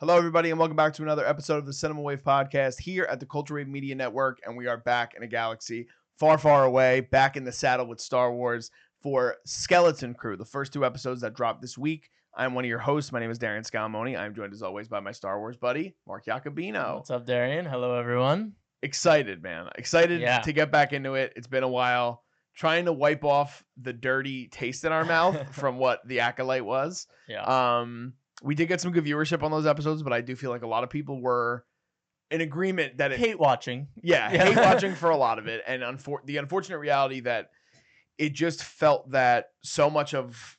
Hello, everybody, and welcome back to another episode of the Cinema Wave podcast here at the Culture Wave Media Network. And we are back in a galaxy far, far away, back in the saddle with Star Wars for Skeleton Crew, the first two episodes that dropped this week. I'm one of your hosts. My name is Darian Scalmoni. I'm joined, as always, by my Star Wars buddy, Mark Jacobino. What's up, Darian? Hello, everyone. Excited, man. Excited to get back into it. It's been a while. Trying to wipe off the dirty taste in our mouth from what the Acolyte was. Yeah. We did get some good viewership on those episodes, but I do feel like a lot of people were in agreement that hate watching. Yeah, hate watching for a lot of it. And the unfortunate reality that it just felt that so much of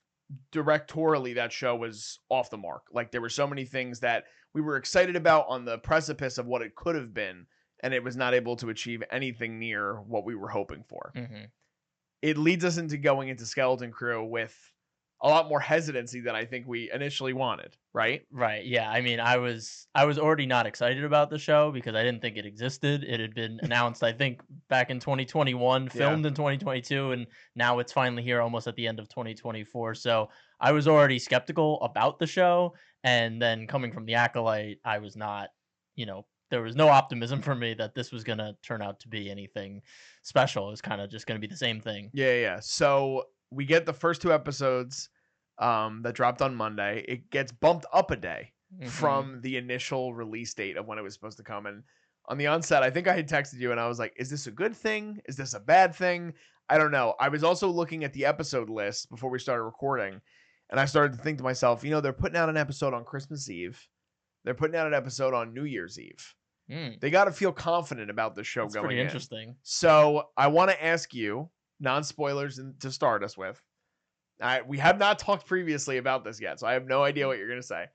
directorially that show was off the mark. Like there were so many things that we were excited about on the precipice of what it could have been, and it was not able to achieve anything near what we were hoping for. Mm-hmm. It leads us into going into Skeleton Crew with a lot more hesitancy than I think we initially wanted, right? Right. Yeah. I mean, I was already not excited about the show because I didn't think it existed. It had been announced, I think, back in 2021, filmed in 2022, and now it's finally here almost at the end of 2024. So I was already skeptical about the show, and then coming from the Acolyte, I was not, there was no optimism for me that this was going to turn out to be anything special. It was kind of just going to be the same thing. Yeah. So we get the first two episodes that dropped on Monday. It gets bumped up a day from the initial release date of when it was supposed to come. And on the onset, I think I had texted you and I was like, is this a good thing? Is this a bad thing? I don't know. I was also looking at the episode list before we started recording, and I started to think to myself, they're putting out an episode on Christmas Eve. They're putting out an episode on New Year's Eve. They got to feel confident about the show. That's going pretty interesting. So I want to ask you, non-spoilers to start us with. We have not talked previously about this yet, so I have no idea what you're going to say.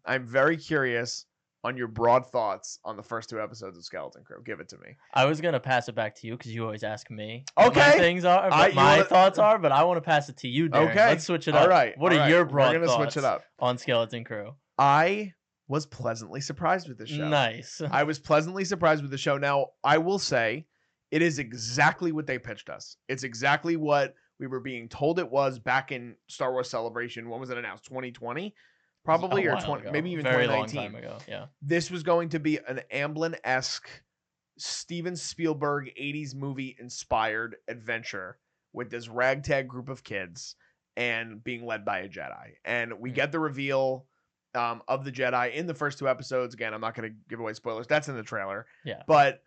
I'm very curious on your broad thoughts on the first two episodes of Skeleton Crew. Give it to me. I was going to pass it back to you because you always ask me what my things are, but thoughts are, but I want to pass it to you, Darren. Okay. Let's switch it up. All right. What are your broad thoughts switch it up. on Skeleton Crew? I was pleasantly surprised with the show. Nice. I was pleasantly surprised with the show. Now, I will say it is exactly what they pitched us. It's exactly what we were being told it was back in Star Wars Celebration. When was it announced? 2020? Probably, or 20, maybe even very 2019. Long time ago. Yeah. This was going to be an Amblin-esque Steven Spielberg 80s movie inspired adventure with this ragtag group of kids and being led by a Jedi. And we get the reveal of the Jedi in the first two episodes. Again, I'm not going to give away spoilers. That's in the trailer. Yeah. But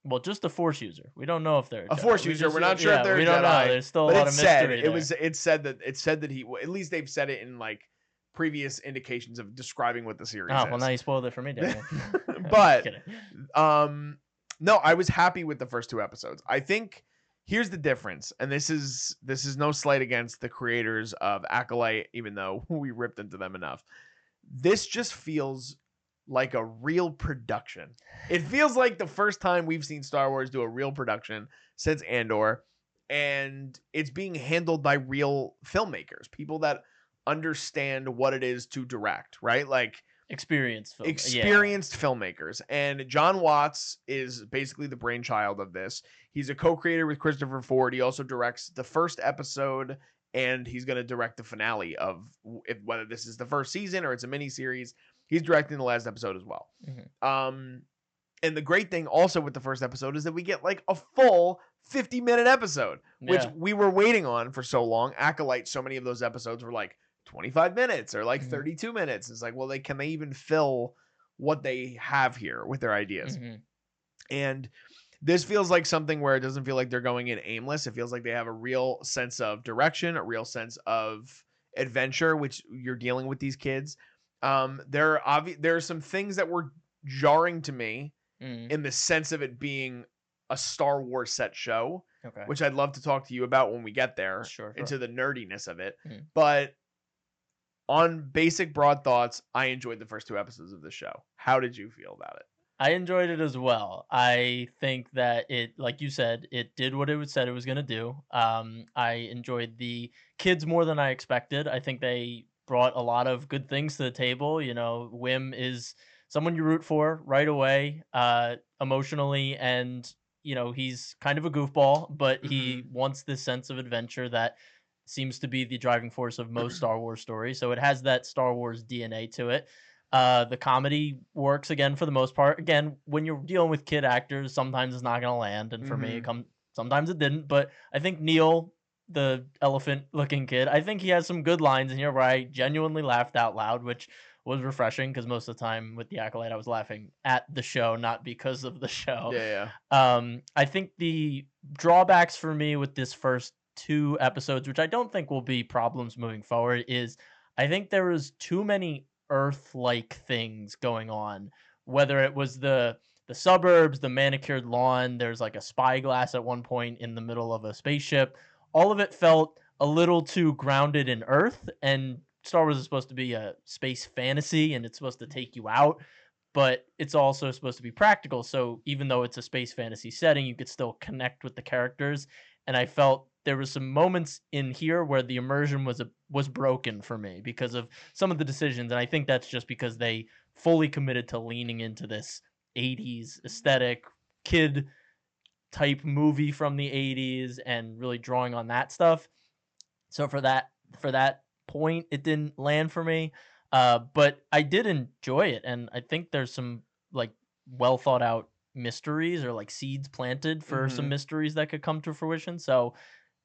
well, just a Force user. We don't know if they're a Force user. We're not sure if they're a Jedi. We don't know. There's still a lot of mystery there. It said that he, at least they've said it in like previous indications of describing what the series is. Well, now you spoiled it for me, Daniel. But no, I was happy with the first two episodes. I think here's the difference, and this is no slight against the creators of Acolyte, even though we ripped into them enough. This just feels like a real production. It feels like the first time we've seen Star Wars do a real production since Andor, and it's being handled by real filmmakers, people that understand what it is to direct, right? Like experienced filmmakers. And John Watts is basically the brainchild of this. He's a co-creator with Christopher Ford. He also directs the first episode, and he's going to direct the finale of whether this is the first season or it's a mini series. He's directing the last episode as well. And the great thing also with the first episode is that we get like a full 50-minute episode, which we were waiting on for so long. Acolyte, so many of those episodes were like 25 minutes or like 32 minutes. It's like, well, can they even fill what they have here with their ideas? And this feels like something where it doesn't feel like they're going in aimless. It feels like they have a real sense of direction, a real sense of adventure, which you're dealing with these kids. There are some things that were jarring to me in the sense of it being a Star Wars set show, which I'd love to talk to you about when we get there into the nerdiness of it. But on basic broad thoughts, I enjoyed the first two episodes of the show. How did you feel about it? I enjoyed it as well. I think that it, like you said, it did what it said it was going to do. I enjoyed the kids more than I expected. I think they brought a lot of good things to the table. Wim is someone you root for right away, emotionally, and he's kind of a goofball, but he wants this sense of adventure that seems to be the driving force of most Star Wars stories. So it has that Star Wars DNA to it. The comedy works again for the most part. Again, when you're dealing with kid actors, sometimes it's not going to land, and for me, sometimes it didn't. But I think Neil, the elephant-looking kid, I think he has some good lines in here where I genuinely laughed out loud, which was refreshing because most of the time with the Acolyte, I was laughing at the show, not because of the show. Yeah. I think the drawbacks for me with this first 2 episodes, which I don't think will be problems moving forward, is I think there was too many Earth-like things going on. Whether it was the suburbs, the manicured lawn, there's like a spyglass at one point in the middle of a spaceship. All of it felt a little too grounded in Earth, and Star Wars is supposed to be a space fantasy and it's supposed to take you out, but it's also supposed to be practical. So even though it's a space fantasy setting, you could still connect with the characters. And I felt there was some moments in here where the immersion was broken for me because of some of the decisions, and I think that's just because they fully committed to leaning into this 80s aesthetic, kid type movie from the 80s and really drawing on that stuff. So for that point, it didn't land for me. But I did enjoy it, and I think there's some like well thought out mysteries or like seeds planted for some mysteries that could come to fruition. So,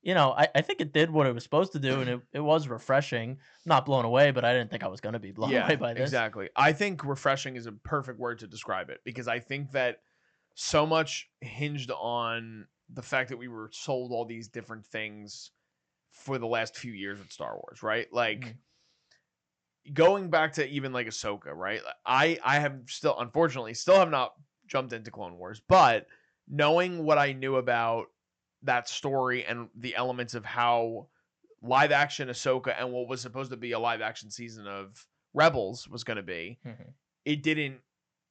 I think it did what it was supposed to do, and it was refreshing. Not blown away, but I didn't think I was going to be blown away by this. Exactly. I think refreshing is a perfect word to describe it because I think that so much hinged on the fact that we were sold all these different things for the last few years with Star Wars, right? Like going back to even like Ahsoka, right? I have unfortunately have not jumped into Clone Wars, but knowing what I knew about that story and the elements of how live action Ahsoka and what was supposed to be a live action season of Rebels was going to be, it didn't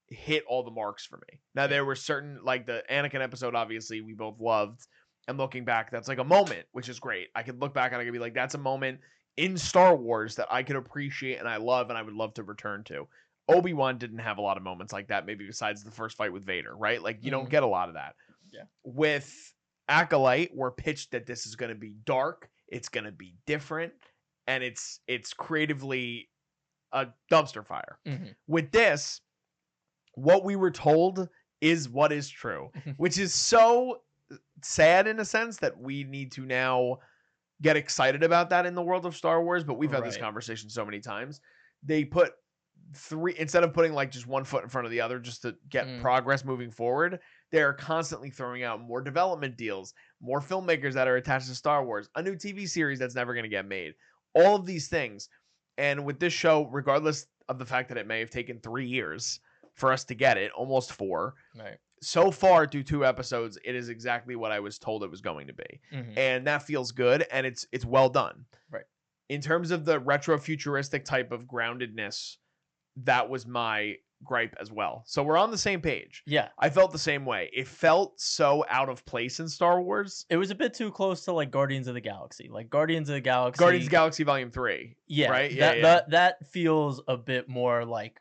hit all the marks for me. Now there were certain, like the Anakin episode, obviously we both loved, and looking back, that's like a moment, which is great. I could look back and I could be like, that's a moment in Star Wars that I could appreciate and I love and I would love to return to. Obi-Wan didn't have a lot of moments like that, maybe besides the first fight with Vader, right? Like you don't get a lot of that. Yeah. With Acolyte, we're pitched that this is going to be dark, it's going to be different, and it's creatively a dumpster fire. With this, what we were told is what is true, which is so sad in a sense that we need to now get excited about that in the world of Star Wars, but we've had this conversation so many times. They put instead of putting like just one foot in front of the other just to get progress moving forward, they're constantly throwing out more development deals, more filmmakers that are attached to Star Wars, a new TV series that's never going to get made, all of these things. And with this show, regardless of the fact that it may have taken 3 years for us to get it, almost 4, right, so far through 2 episodes, it is exactly what I was told it was going to be. And that feels good, and it's well done. Right. In terms of the retro futuristic type of groundedness, that was my gripe as well. So we're on the same page. Yeah. I felt the same way. It felt so out of place in Star Wars. It was a bit too close to like Guardians of the Galaxy. Like Guardians of the Galaxy. Guardians of the Galaxy Volume 3. Yeah. Right? That feels a bit more like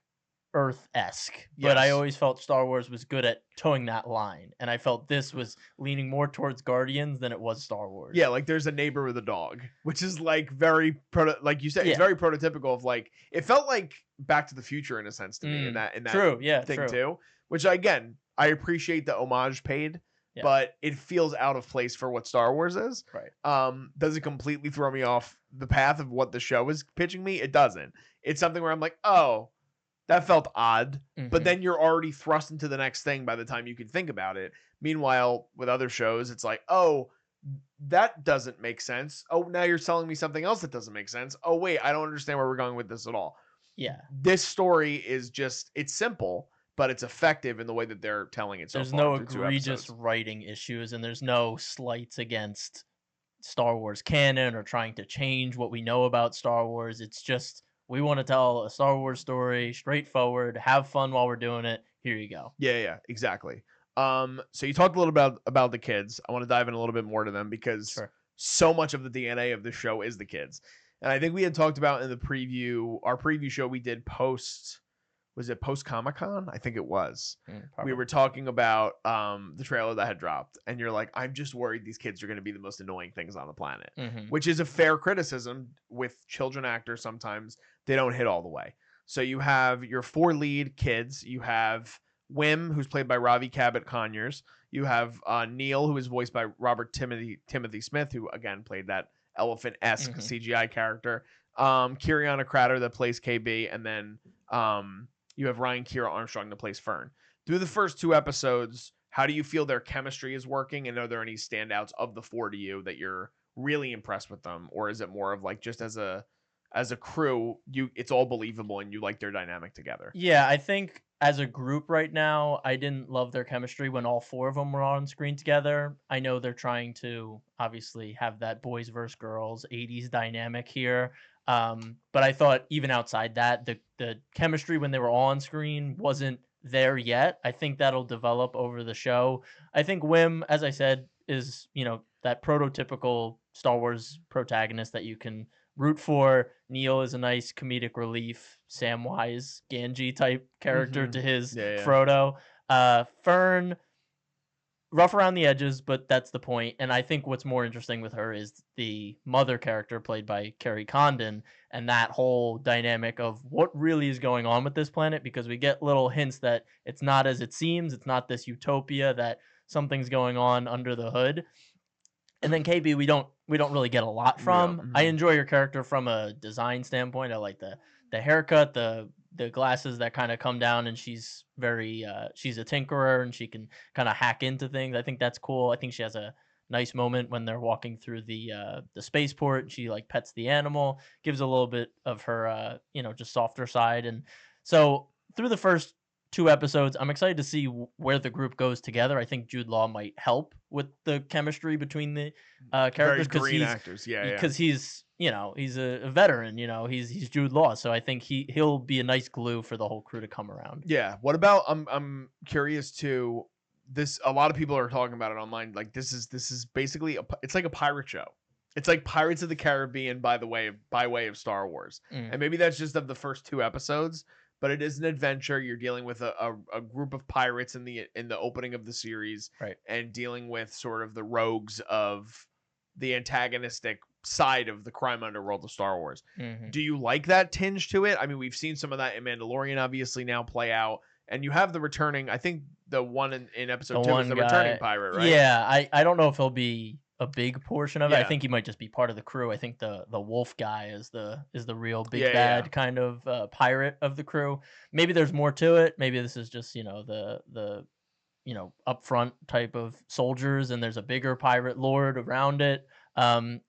Earth-esque, but I always felt Star Wars was good at towing that line, and I felt this was leaning more towards Guardians than it was Star Wars. Yeah, like there's a neighbor with a dog, which is like very like you said, it's very prototypical of like it felt like Back to the Future in a sense to me in that true, thing too. Which again, I appreciate the homage paid, but it feels out of place for what Star Wars is. Right. Does it completely throw me off the path of what the show is pitching me? It doesn't. It's something where I'm like, oh, that felt odd, but then you're already thrust into the next thing by the time you can think about it. Meanwhile, with other shows, it's like, oh, that doesn't make sense. Oh, now you're selling me something else that doesn't make sense. Oh, wait, I don't understand where we're going with this at all. Yeah. This story is just, it's simple, but it's effective in the way that they're telling it so There's far. no egregious writing issues, and there's no slights against Star Wars canon or trying to change what we know about Star Wars. It's just, we want to tell a Star Wars story, straightforward, have fun while we're doing it. Here you go. Yeah, exactly. So you talked a little about the kids. I want to dive in a little bit more to them because so much of the DNA of the show is the kids. And I think we had talked about in the our preview show we did post Comic-Con? I think it was. We were talking about the trailer that had dropped, and you're like, I'm just worried these kids are going to be the most annoying things on the planet, which is a fair criticism. With children actors, sometimes they don't hit all the way. So you have your 4 lead kids. You have Wim, who's played by Ravi Cabot Conyers. You have Neil, who is voiced by Robert Timothy Smith, who again played that elephant-esque CGI character. Kiriana Crater that plays KB, and then you have Ryan Kira Armstrong that plays Fern. Through the first 2 episodes, how do you feel their chemistry is working, and are there any standouts of the 4 to you that you're really impressed with them, or is it more of like just as a crew, it's all believable and you like their dynamic together? Yeah, I think as a group right now, I didn't love their chemistry when all 4 of them were on screen together. I know they're trying to obviously have that boys versus girls 80s dynamic here. But I thought even outside that, the chemistry when they were all on screen wasn't there yet. I think that'll develop over the show. I think Wim, as I said, is, that prototypical Star Wars protagonist that you can root for. Neil is a nice comedic relief, Samwise Gamgee type character to his Frodo. Fern, rough around the edges, but that's the point. And I think what's more interesting with her is the mother character played by Kerry Condon, and that whole dynamic of what really is going on with this planet, because we get little hints that it's not as it seems. It's not this utopia, that something's going on under the hood. And then KB, we don't really get a lot from. I enjoy your character from a design standpoint. I like the haircut, the glasses that kind of come down, and she's very she's a tinkerer and she can kind of hack into things. I think that's cool. I think she has a nice moment when they're walking through the spaceport. She like pets the animal, gives a little bit of her just softer side. And so through the first 2 episodes, I'm excited to see where the group goes together. I think Jude Law might help with the chemistry between the characters, because he's he's a veteran. He's Jude Law, so I think he'll be a nice glue for the whole crew to come around. Yeah. What about I'm curious too. This, a lot of people are talking about it online. Like this is basically it's like a pirate show. It's like Pirates of the Caribbean by way of Star Wars, and maybe that's just of the first 2 episodes. But it is an adventure. You're dealing with a group of pirates in the opening of the series, right? And dealing with sort of the rogues of the antagonistic side of the crime underworld of Star Wars. Do you like that tinge to it? I mean, we've seen some of that in Mandalorian, obviously, now play out, and you have the returning. I think the one in episode 2 is the returning pirate, right? Yeah, I don't know if he'll be a big portion of it. I think he might just be part of the crew. I think the wolf guy is the real big bad kind of pirate of the crew. Maybe there's more to it. Maybe this is just the upfront type of soldiers, and there's a bigger pirate lord around it.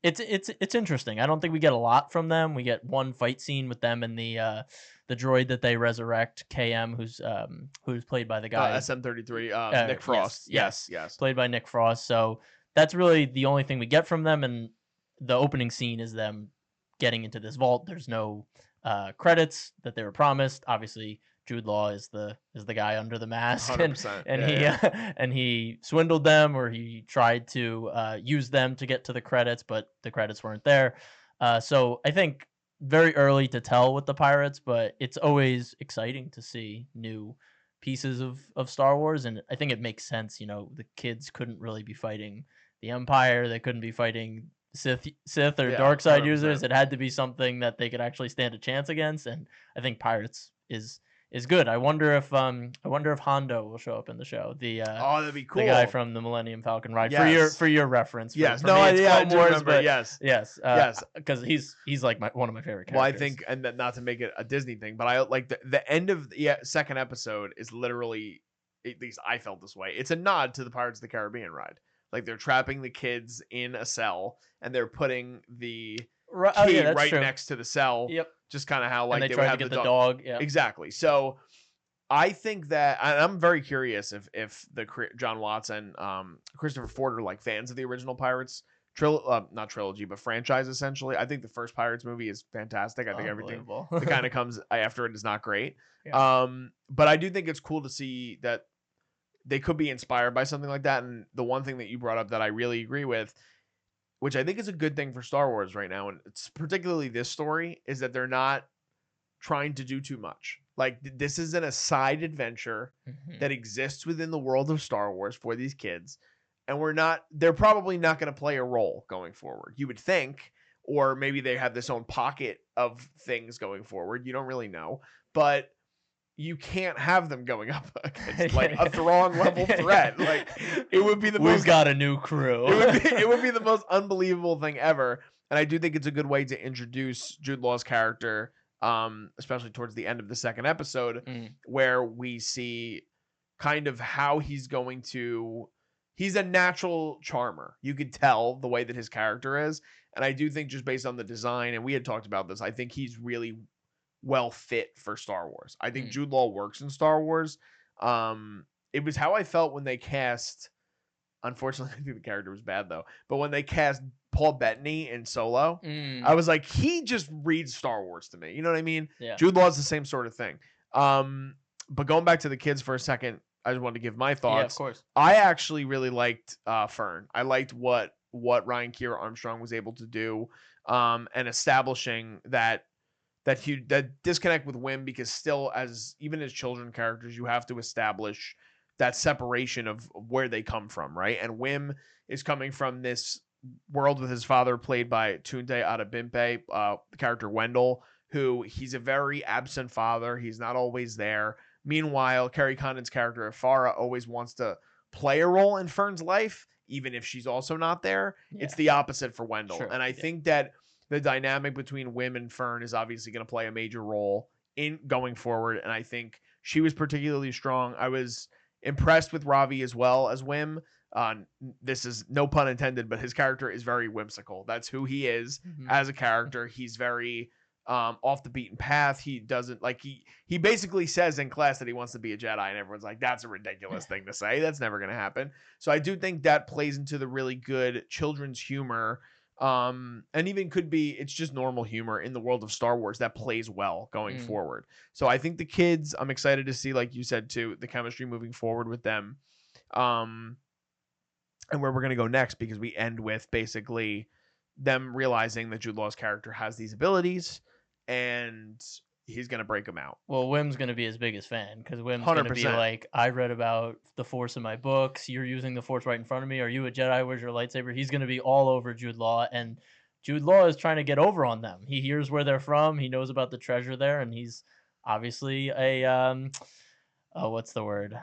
It's interesting. I don't think we get a lot from them. We get one fight scene with them and the droid that they resurrect, KM, who's played by the guy SM-33, Nick Frost. Yes, played by Nick Frost. So that's really the only thing we get from them, and the opening scene is them getting into this vault. There's no credits that they were promised. Obviously, Jude Law is the guy under the mask, and he swindled them, or he tried to use them to get to the credits, but the credits weren't there. So I think very early to tell with the pirates, but it's always exciting to see new pieces of Star Wars, and I think it makes sense. The kids couldn't really be fighting the Empire. They couldn't be fighting Sith or dark side 100%. users. It had to be something that they could actually stand a chance against, and I think pirates is good. I wonder if Hondo will show up in the show. That'd be cool. The guy from the Millennium Falcon ride. Yes. For your reference. Yes. For me, it's Clone Wars, remember. but Yes. Yes. Because he's like one of my favorite characters. Well, I think, and not to make it a Disney thing, but I like the end of the second episode is literally, at least I felt this way, it's a nod to the Pirates of the Caribbean ride. Like they're trapping the kids in a cell, and they're putting the key right next to the cell. Yep. Just kind of how like they would tried have to get the dog. Yeah. Exactly. So I think that, and I'm very curious if the John Watts and Christopher Ford are like fans of the original Pirates not trilogy, but franchise essentially. I think the first Pirates movie is fantastic. I think everything that kind of comes after it is not great. Yeah. But I do think it's cool to see that they could be inspired by something like that. And the one thing that you brought up that I really agree with, which I think is a good thing for Star Wars right now, and it's particularly this story, is that they're not trying to do too much. Like this isn't a side adventure that exists within the world of Star Wars for these kids, and they're probably not going to play a role going forward, you would think, or maybe they have this own pocket of things going forward. You don't really know, but you can't have them going up against like a Throng level threat. Like it would be the We've most got a new crew. it would be the most unbelievable thing ever. And I do think it's a good way to introduce Jude Law's character, especially towards the end of the second episode, where we see kind of how he's going to. He's a natural charmer. You could tell the way that his character is. And I do think just based on the design, and we had talked about this, I think he's really well fit for Star Wars. I think Jude Law works in Star Wars. It was how I felt when they cast. Unfortunately, I think the character was bad though. But when they cast Paul Bettany in Solo, I was like, he just reads Star Wars to me. You know what I mean? Yeah. Jude Law is the same sort of thing. But going back to the kids for a second, I just wanted to give my thoughts. Yeah, of course. I actually really liked Fern. I liked what Ryan Kiera Armstrong was able to do, and establishing that disconnect with Wim, because still, even as children characters, you have to establish that separation of where they come from, right? And Wim is coming from this world with his father, played by Tunde Adebimpe, the character Wendell, who he's a very absent father. He's not always there. Meanwhile, Kerry Condon's character, Farah, always wants to play a role in Fern's life, even if she's also not there. Yeah. It's the opposite for Wendell. Sure. And I think that the dynamic between Wim and Fern is obviously going to play a major role in going forward. And I think she was particularly strong. I was impressed with Ravi as well as Wim. This is no pun intended, but his character is very whimsical. That's who he is as a character. He's very off the beaten path. He doesn't like he basically says in class that he wants to be a Jedi, and everyone's like, that's a ridiculous thing to say. That's never going to happen. So I do think that plays into the really good children's humor. And even could be, it's just normal humor in the world of Star Wars that plays well going forward. So I think the kids, I'm excited to see, like you said too, the chemistry moving forward with them, and where we're going to go next, because we end with basically them realizing that Jude Law's character has these abilities and he's going to break them out. Well, Wim's going to be his biggest fan, because Wim's going to be like, I read about the Force in my books. You're using the Force right in front of me. Are you a Jedi? Where's your lightsaber? He's going to be all over Jude Law, and Jude Law is trying to get over on them. He hears where they're from. He knows about the treasure there, and he's obviously a what's the word?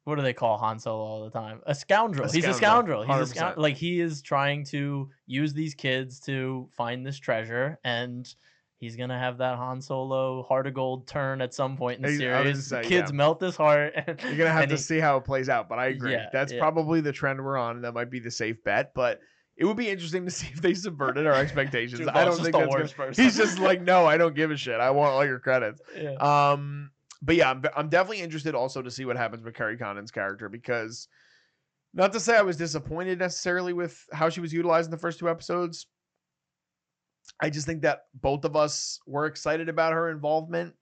What do they call Han Solo all the time? A scoundrel. He's a scoundrel. He's a scoundrel. Like, he is trying to use these kids to find this treasure, and he's going to have that Han Solo heart of gold turn at some point in the series. Kids melt his heart. You're going to have to see how it plays out, but I agree. That's probably the trend we're on. That might be the safe bet, but it would be interesting to see if they subverted our expectations. I don't think that's gonna, he's just like, no, I don't give a shit. I want all your credits. Yeah. But yeah, I'm definitely interested also to see what happens with Kerry Condon's character, because not to say I was disappointed necessarily with how she was utilized in the first two episodes. I just think that both of us were excited about her involvement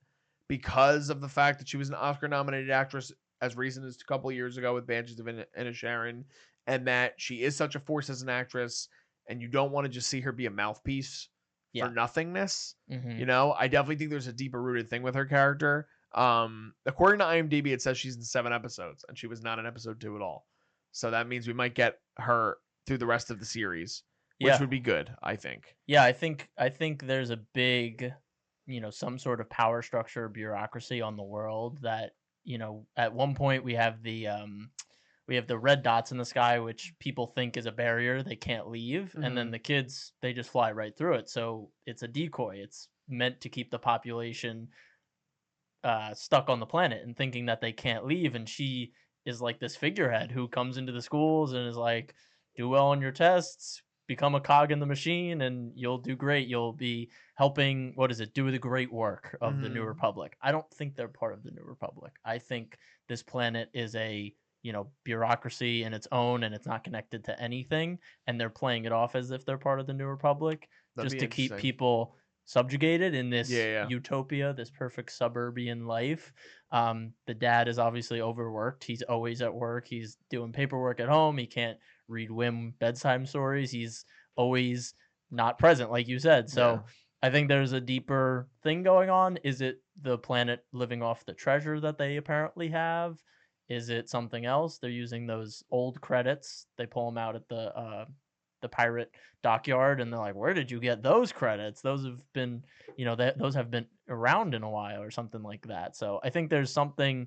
because of the fact that she was an Oscar-nominated actress as recent as a couple of years ago with Banshees of Inisherin, and that she is such a force as an actress, and you don't want to just see her be a mouthpiece for nothingness. You know, I definitely think there's a deeper rooted thing with her character. According to IMDb, it says she's in 7 episodes, and she was not in episode 2 at all. So that means we might get her through the rest of the series, which would be good, I think. Yeah, I think there's a big, some sort of power structure, bureaucracy on the world that, at one point we have the red dots in the sky, which people think is a barrier. They can't leave. And then the kids, they just fly right through it. So it's a decoy. It's meant to keep the population stuck on the planet and thinking that they can't leave. And she is like this figurehead who comes into the schools and is like, do well on your tests, become a cog in the machine, and you'll do great. You'll be helping, do the great work of the New Republic. I don't think they're part of the New Republic. I think this planet is a, bureaucracy in its own, and it's not connected to anything. And they're playing it off as if they're part of the New Republic, just to keep people subjugated in this utopia, this perfect suburban life. The dad is obviously overworked. He's always at work. He's doing paperwork at home. He can't read Wim bedtime stories. He's always not present, like you said. So I think there's a deeper thing going on. Is it the planet living off the treasure that they apparently have? Is it something else? They're using those old credits. They pull them out at the the pirate dockyard, and they're like, where did you get those credits? Those have been, those have been around in a while or something like that. So I think there's something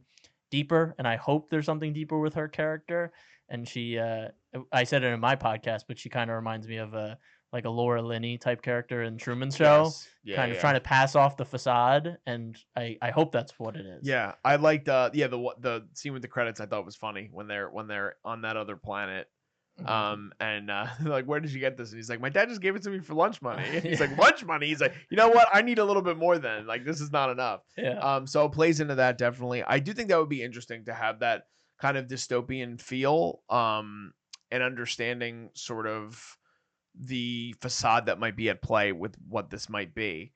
deeper, and I hope there's something deeper with her character. And she, I said it in my podcast, but she kind of reminds me of a like a Laura Linney type character in Truman Show, Yes. Yeah, kind of yeah. trying to pass off the facade, and I hope that's what it is. Yeah, I liked the scene with the credits. I thought was funny when they're on that other planet. And they're like, where did you get this? And he's like, my dad just gave it to me for lunch money. And he's like, lunch money? He's like, you know what? I need a little bit more than, like, this is not enough. Yeah. So it plays into that definitely. I do think that would be interesting to have that kind of dystopian feel, and understanding sort of the facade that might be at play with what this might be.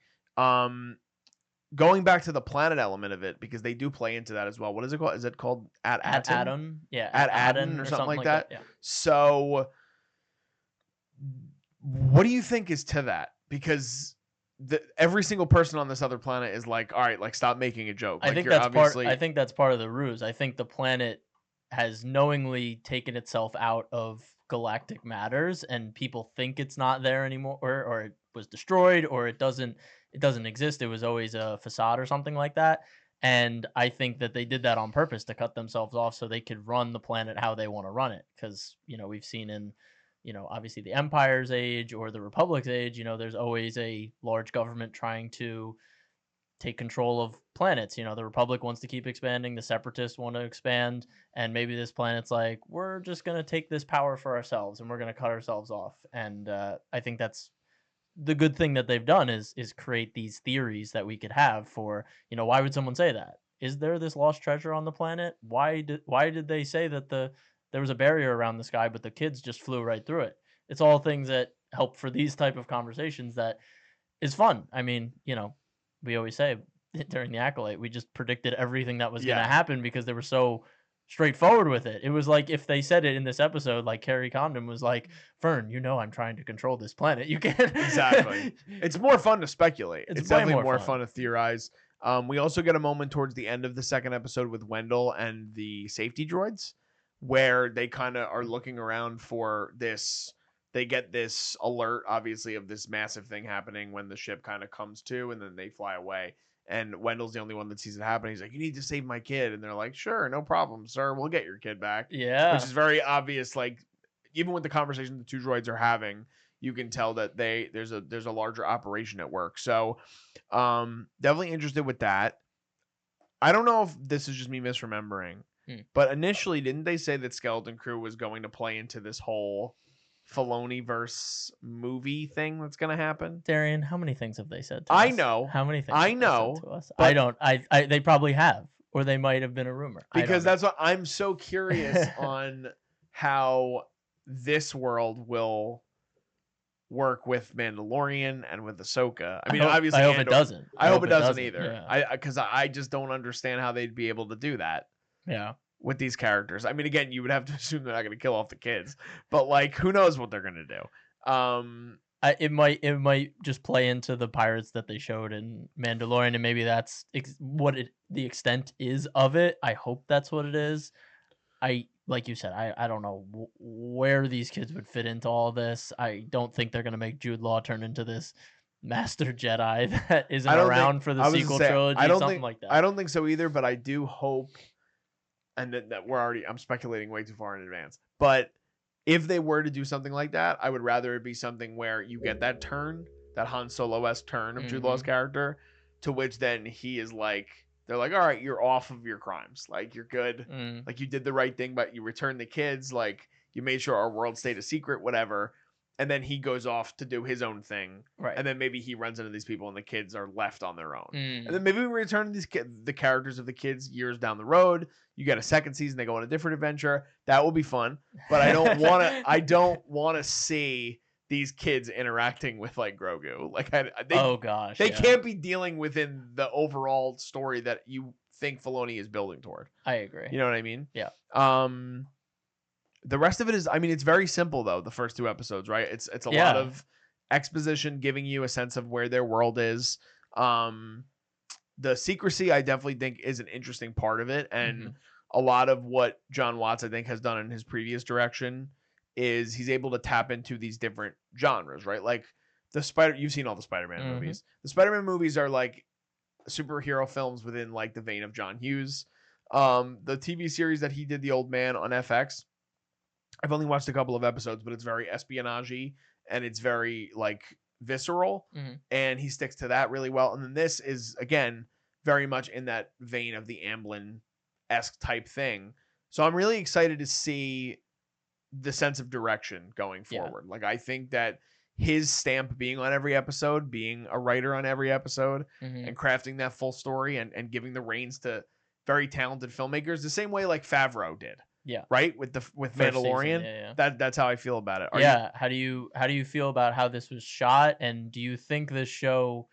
Going back to the planet element of it, because they do play into that as well. What is it called? Is it called At Adam? Yeah. At Adam or something like that? Yeah. So what do you think is to that? Because every single person on this other planet is like, all right, like, stop making a joke. I Like, think you're that's obviously... I think that's part of the ruse. I think the planet has knowingly taken itself out of galactic matters, and people think it's not there anymore, or it was destroyed, or it doesn't exist. It was always a facade or something like that. And I think that they did that on purpose to cut themselves off so they could run the planet how they want to run it. Because, we've seen in, obviously the Empire's age or the Republic's age, there's always a large government trying to take control of planets. The Republic wants to keep expanding, the Separatists want to expand, and maybe this planet's like, we're just going to take this power for ourselves and we're going to cut ourselves off. And I think that's the good thing that they've done is create these theories that we could have for, why would someone say that? Is there this lost treasure on the planet? Why did they say that there was a barrier around the sky, but the kids just flew right through it? It's all things that help for these type of conversations that is fun. I mean, we always say during the Acolyte, we just predicted everything that was going to happen because they were so straightforward with it. It was like if they said it in this episode, like Carrie Condon was like, Fern, I'm trying to control this planet. You can't. Exactly. It's more fun to speculate. It's definitely more fun to theorize. We also get a moment towards the end of the second episode with Wendell and the safety droids, where they kind of are looking around for this. They get this alert, obviously, of this massive thing happening when the ship kind of comes to, and then they fly away. And Wendell's the only one that sees it happen. He's like, you need to save my kid. And they're like, sure, no problem, sir. We'll get your kid back. Yeah. Which is very obvious. Like, even with the conversation the two droids are having, you can tell that there's a larger operation at work. So definitely interested with that. I don't know if this is just me misremembering, but initially, didn't they say that Skeleton Crew was going to play into this whole Filoni-verse movie thing that's going to happen? Darian, how many things have they said to us? I know. How many things I know. to us? I don't. They probably have, or they might have been a rumor. Because that's what I'm so curious on how this world will work with Mandalorian and with Ahsoka. I mean, obviously, I hope it doesn't. I hope it doesn't either. Yeah. Because I just don't understand how they'd be able to do that. Yeah. With these characters. I mean, again, you would have to assume they're not going to kill off the kids, but like, who knows what they're going to do? It might just play into the pirates that they showed in Mandalorian, and maybe that's what the extent is of it. I hope that's what it is. Like you said, I don't know where these kids would fit into all this. I don't think they're going to make Jude Law turn into this Master Jedi that isn't around for the sequel trilogy, something like that. I don't think so either, but I do hope, and that I'm speculating way too far in advance, but if they were to do something like that, I would rather it be something where you get that turn, that Han Solo-esque turn of Jude Law's character, to which then he is like, they're like, all right, you're off of your crimes. Like, you're good. Like, you did the right thing, but you returned the kids. Like, you made sure our world stayed a secret, whatever. And then he goes off to do his own thing. Right. And then maybe he runs into these people and the kids are left on their own. And then maybe we return the characters of the kids years down the road. You get a second season, they go on a different adventure. That will be fun. But I don't want to see these kids interacting with like Grogu. Like, they can't be dealing within the overall story that you think Filoni is building toward. I agree. You know what I mean? Yeah. The rest of it is, I mean, it's very simple though. The first two episodes, right? It's a lot of exposition, giving you a sense of where their world is. The secrecy, I definitely think, is an interesting part of it, and a lot of what John Watts, I think, has done in his previous direction is he's able to tap into these different genres, right? Like you've seen all the Spider-Man movies. The Spider-Man movies are like superhero films within like the vein of John Hughes. The TV series that he did, The Old Man on FX, I've only watched a couple of episodes, but it's very espionage-y and it's very like visceral, and he sticks to that really well. And then this is again very much in that vein of the Amblin-esque type thing. So I'm really excited to see the sense of direction going forward. Like I think that his stamp being on every episode, being a writer on every episode, and crafting that full story and giving the reins to very talented filmmakers, the same way like Favreau did. Yeah. Right? With Mandalorian. Season, That's how I feel about it. How do you feel about how this was shot, and do you think this show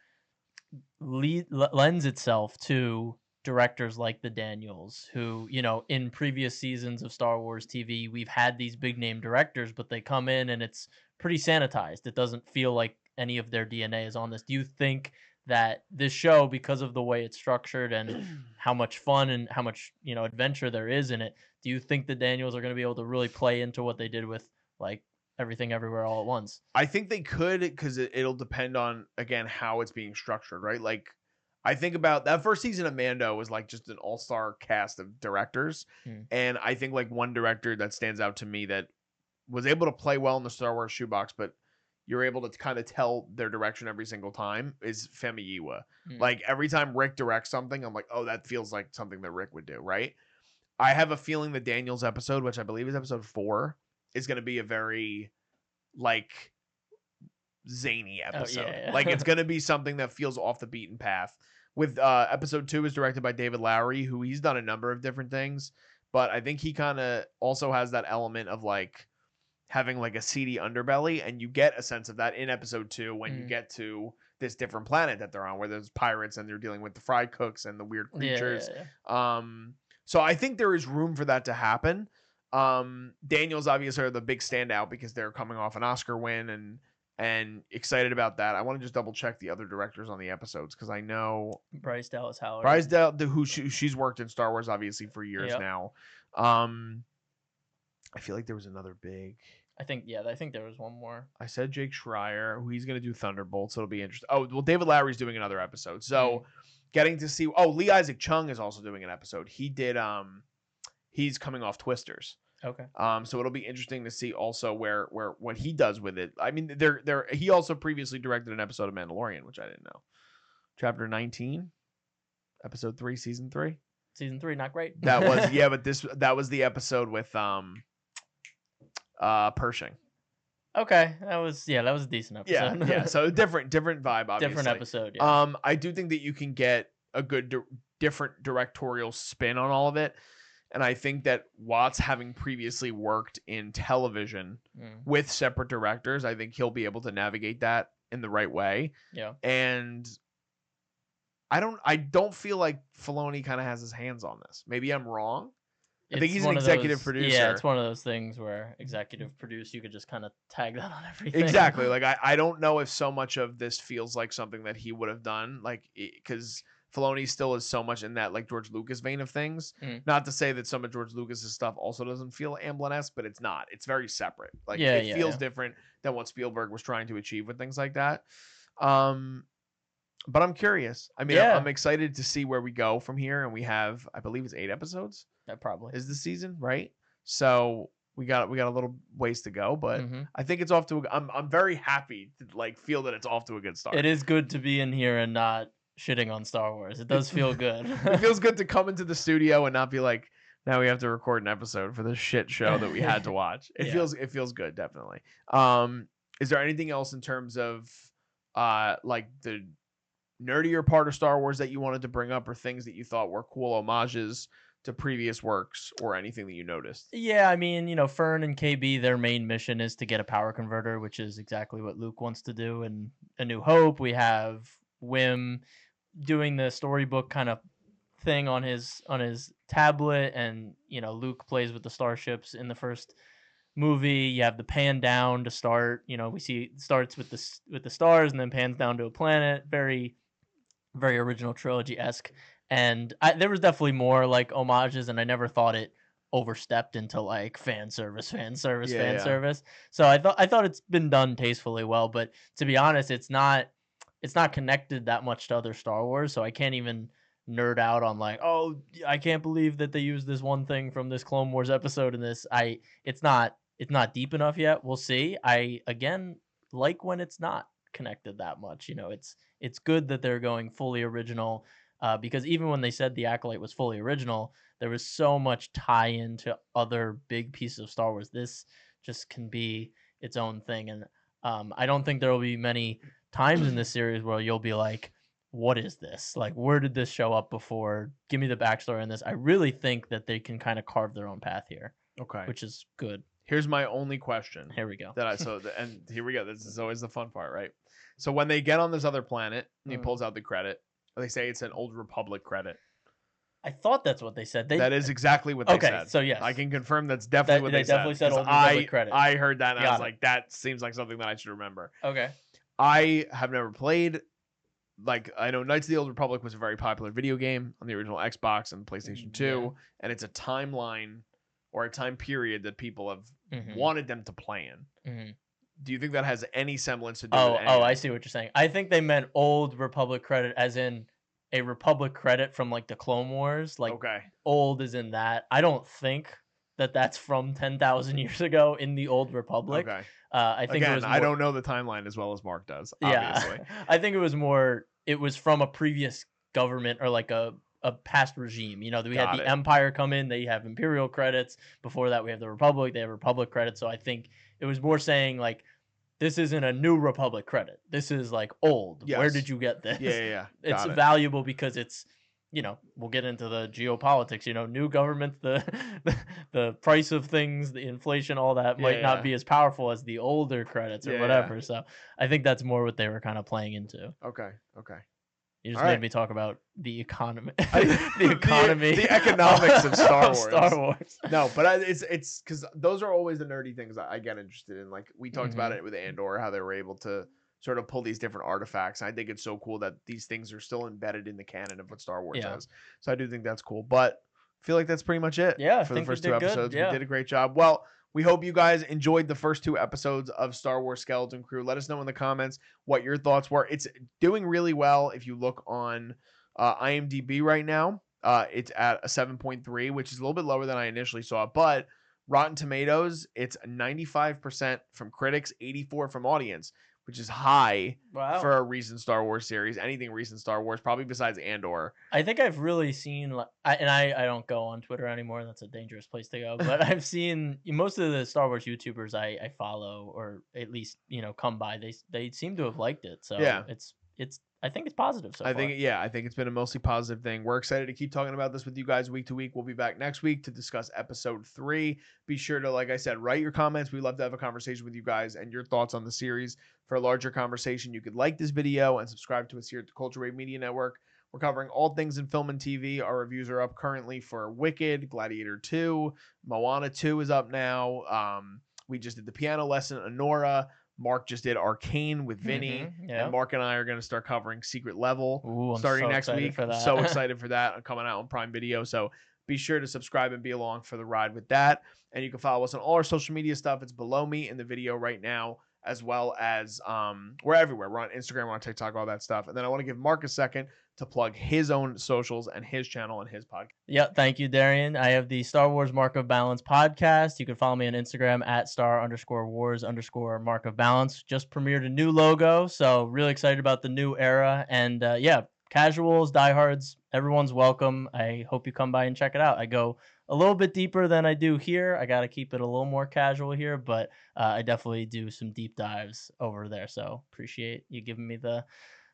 lends itself to directors like the Daniels, who, you know, in previous seasons of Star Wars TV, we've had these big name directors, but they come in and it's pretty sanitized. It doesn't feel like any of their DNA is on this. Do you think that this show, because of the way it's structured and how much fun and how much, you know, adventure there is in it, do you think the Daniels are going to be able to really play into what they did with like Everything Everywhere All at Once? I think they could, because it'll depend on, again, how it's being structured, right? Like, I think about that first season of Mando was like just an all-star cast of directors. And I think like one director that stands out to me that was able to play well in the Star Wars shoebox, but you're able to kind of tell their direction every single time, is Femi Yiwa. Like every time Rick directs something, I'm like, oh, that feels like something that Rick would do, right? I have a feeling the Daniels episode, which I believe is episode 4, is going to be a very like zany episode. Like it's going to be something that feels off the beaten path. With episode 2 is directed by David Lowery, who he's done a number of different things, but I think he kind of also has that element of like having like a seedy underbelly, and you get a sense of that in episode 2 when you get to this different planet that they're on, where there's pirates and they're dealing with the fry cooks and the weird creatures. So I think there is room for that to happen. Daniels obviously are the big standout because they're coming off an Oscar win and excited about that. I want to just double check the other directors on the episodes, because I know Bryce Dallas Howard. Who she's worked in Star Wars obviously for years now. I feel like there was another big. I think there was one more. I said Jake Schreier, who he's going to do Thunderbolts, so it'll be interesting. Oh, well, David Lowery's doing another episode, so getting to see. Oh, Lee Isaac Chung is also doing an episode. He did. He's coming off Twisters. Okay. So it'll be interesting to see also where what he does with it. I mean, he also previously directed an episode of Mandalorian, which I didn't know. Chapter 19, episode 3, season 3. Season 3, not great. That was but that was the episode with Pershing. Okay, that was a decent episode. Yeah. So different vibe, obviously. Different episode. Yeah. I do think that you can get a good different directorial spin on all of it, and I think that Watts, having previously worked in television with separate directors, I think he'll be able to navigate that in the right way. Yeah. And I don't feel like Filoni kind of has his hands on this. Maybe I'm wrong. I think he's an executive producer. Yeah, it's one of those things where executive produce, you could just kind of tag that on everything. Exactly. Like I don't know if so much of this feels like something that he would have done, like because Filoni still is so much in that like George Lucas vein of things. Not to say that some of George Lucas's stuff also doesn't feel Amblin-esque, but it's not. It's very separate. Like it feels different than what Spielberg was trying to achieve with things like that. But I'm curious. I mean, I'm excited to see where we go from here, and we have, I believe it's 8 episodes. That probably is the season, right? So we got a little ways to go, but I think it's off to. I'm very happy to like feel that it's off to a good start. It is good to be in here and not shitting on Star Wars. It does feel good. It feels good to come into the studio and not be like, now we have to record an episode for this shit show that we had to watch. It feels good, definitely. Is there anything else in terms of like the nerdier part of Star Wars that you wanted to bring up, or things that you thought were cool homages to previous works, or anything that you noticed? Yeah, I mean, you know, Fern and KB, their main mission is to get a power converter, which is exactly what Luke wants to do. And A New Hope, we have Wim doing the storybook kind of thing on his tablet, and you know, Luke plays with the starships in the first movie. You have the pan down to start. You know, we see it starts with the stars and then pans down to a planet. Very, very original trilogy-esque. And there was definitely more like homages, and I never thought it overstepped into like fan service, Yeah. So I thought it's been done tastefully well, but to be honest, it's not connected that much to other Star Wars, so I can't even nerd out on like, oh, I can't believe that they used this one thing from this Clone Wars episode in this. It's not deep enough yet. We'll see. I again like when it's not connected that much. It's good that they're going fully original, because even when they said the Acolyte was fully original, there was so much tie-in to other big pieces of Star Wars. This just can be its own thing, and I don't think there will be many times in this series where you'll be like, what is this? Like, where did this show up before? Give me the backstory on this. I really think that they can kind of carve their own path here, Okay. which is good. Here's my only question. Here we go. And here we go. This is always the fun part, right? So when they get on this other planet, and he pulls out the credit. They say it's an Old Republic credit. I thought that's what they said. That is exactly what they said. Okay, so yes. I can confirm that's definitely what they said. Definitely said Old Republic credit. I heard that and I was like, that seems like something that I should remember. Okay. I have never played. Like, I know Knights of the Old Republic was a very popular video game on the original Xbox and PlayStation 2, and it's a timeline or a time period that people have wanted them to play in. Do you think that has any semblance to do with anything? Oh, I see what you're saying. I think they meant Old Republic credit as in a Republic credit from like the Clone Wars. Like, old is in that. I don't think that that's from 10,000 years ago in the Old Republic. Okay. I think Again, it was more, I don't know the timeline as well as Mark does, obviously. Yeah. I think it was from a previous government or like a past regime. We had the Empire come in, they have Imperial credits. Before that, we have the Republic, they have Republic credits. So I think it was more saying like, this isn't a new Republic credit. This is like old. Yes. Where did you get this? Yeah. It's valuable because it's, we'll get into the geopolitics, new governments, the price of things, the inflation, all that might not be as powerful as the older credits or whatever. Yeah. So I think that's more what they were kind of playing into. Okay. You just made me talk about the economy, the economics of Star Wars. No, but it's because those are always the nerdy things I get interested in. Like we talked about it with Andor, how they were able to sort of pull these different artifacts. I think it's so cool that these things are still embedded in the canon of what Star Wars is. So I do think that's cool. But I feel like that's pretty much it. For the first two episodes. We did a great job. Well, we hope you guys enjoyed the first two episodes of Star Wars Skeleton Crew. Let us know in the comments what your thoughts were. It's doing really well. If you look on IMDb right now, it's at a 7.3, which is a little bit lower than I initially saw. But Rotten Tomatoes, it's 95% from critics, 84% from audience, which is high for a recent Star Wars series. Anything recent Star Wars, probably besides Andor. I think I've really seen, I don't go on Twitter anymore. That's a dangerous place to go. But I've seen most of the Star Wars YouTubers I follow, or at least come by. They seem to have liked it. So it's I think it's positive so far. I think it's been a mostly positive thing. We're excited to keep talking about this with you guys week to week. We'll be back next week to discuss episode 3. Be sure to, like I said, write your comments. We love to have a conversation with you guys and your thoughts on the series. For a larger conversation, you could like this video and subscribe to us here at the Culture Wave Media Network. We're covering all things in film and TV. Our reviews are up currently for Wicked, Gladiator 2, Moana 2 is up now. We just did the piano lesson, Anora. Mark just did Arcane with Vinny, and Mark and I are going to start covering Secret Level starting next week. I'm so excited for that. I'm coming out on Prime Video, so be sure to subscribe and be along for the ride with that. And you can follow us on all our social media stuff. It's below me in the video right now, as well as we're everywhere. We're on Instagram, we're on TikTok, all that stuff. And then I want to give Mark a second to plug his own socials and his channel and his podcast. Yeah, thank you, Darian. I have the Star Wars Mark of Balance podcast. You can follow me on Instagram at @star_wars_Mark of Balance. Just premiered a new logo, so really excited about the new era. And casuals, diehards, everyone's welcome. I hope you come by and check it out. I go a little bit deeper than I do here. I got to keep it a little more casual here, but I definitely do some deep dives over there. So appreciate you giving me the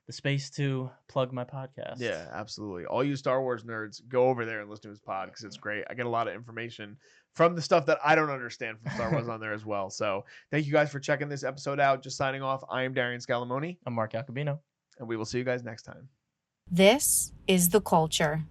space to plug my podcast. Yeah, absolutely. All you Star Wars nerds, go over there and listen to his pod because it's great. I get a lot of information from the stuff that I don't understand from Star Wars on there as well. So thank you guys for checking this episode out. Just signing off. I am Darian Scalamoni. I'm Mark Jacobino. And we will see you guys next time. This is The Culture.